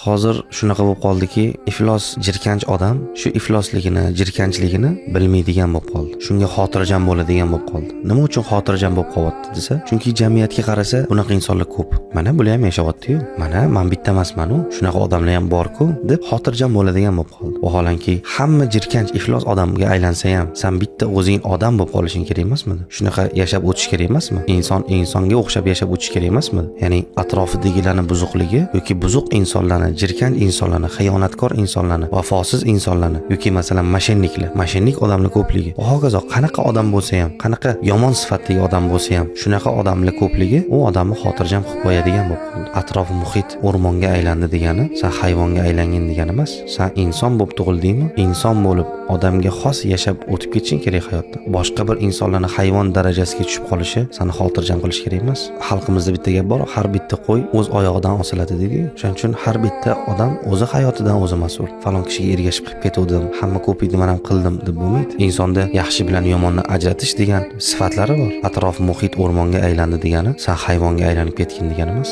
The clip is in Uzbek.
hozir shunaqa bo'lib qoldiki, iflos jirkanch odam shu iflosligini, jirkanchligini bilmaydigan bo'lib qoldi. Shunga xotirjam bo'ladigan bo'lib qoldi. Nima uchun xotirjam bo'lib qolyapti desa, chunki jamiyatga qarasa bunaqa insonlar ko'p. Mana bular ham yashayapti-yu. Mana men bitta emasman-ku, shunaqa odamlar ham bor-ku deb xotirjam bo'ladigan bo'lib qoldi. Vaholanki hamma jirkanch iflos odamga aylansa ham, sen bitta o'zing odam bo'lib qolishing kerak emasmidi? Shunaqa yashab o'tish kerak emasmi? Inson insonga o'xshab yashab o'tish kerak emasmi? Ya'ni atrofidagilarning buzuqligi yoki buzuq insonlarni, jirkanch insonlarni, xiyonatkor insonlarni, vafosiz insonlarni yoki masalan mashinnik odamlar ko'pligi. Va hokazo qanaqa odam bo'lsa ham, qanaqa yomon sifatdagi odam bo'lsa ham, shunaqa odamlar ko'pligi u odamni xotirjam qilib qo'yadigan bo'lib qoldi. Atrof muhit o'rmonga aylandi degani, sen hayvonga aylangin degani emas. Sen inson bo'lib tug'ildingmi? Inson bo'lib odamga xos yashab o'tib ketishing kerak hayotda. Boshqa bir insonlarni hayvon darajasiga tushib qolishi seni xotirjam qilish kerak emas. Xalqimizda bitta gap bor, har bitta qo'y o'z oyog'idan osiladi deydi. Shuning uchun har bitta odam o'zi hayotidan o'zi mas'ul. Falon kishiga ergashib qilib ketdim, hamma ko'piydi, men ham qildim deb bo'lmaydi. Insonda yaxshi bilan yomonni ajratish degan sifatlari bor. Atrof muhit o'rmonga aylandi degani, sen hayvonga aylanib ketgin degani emas.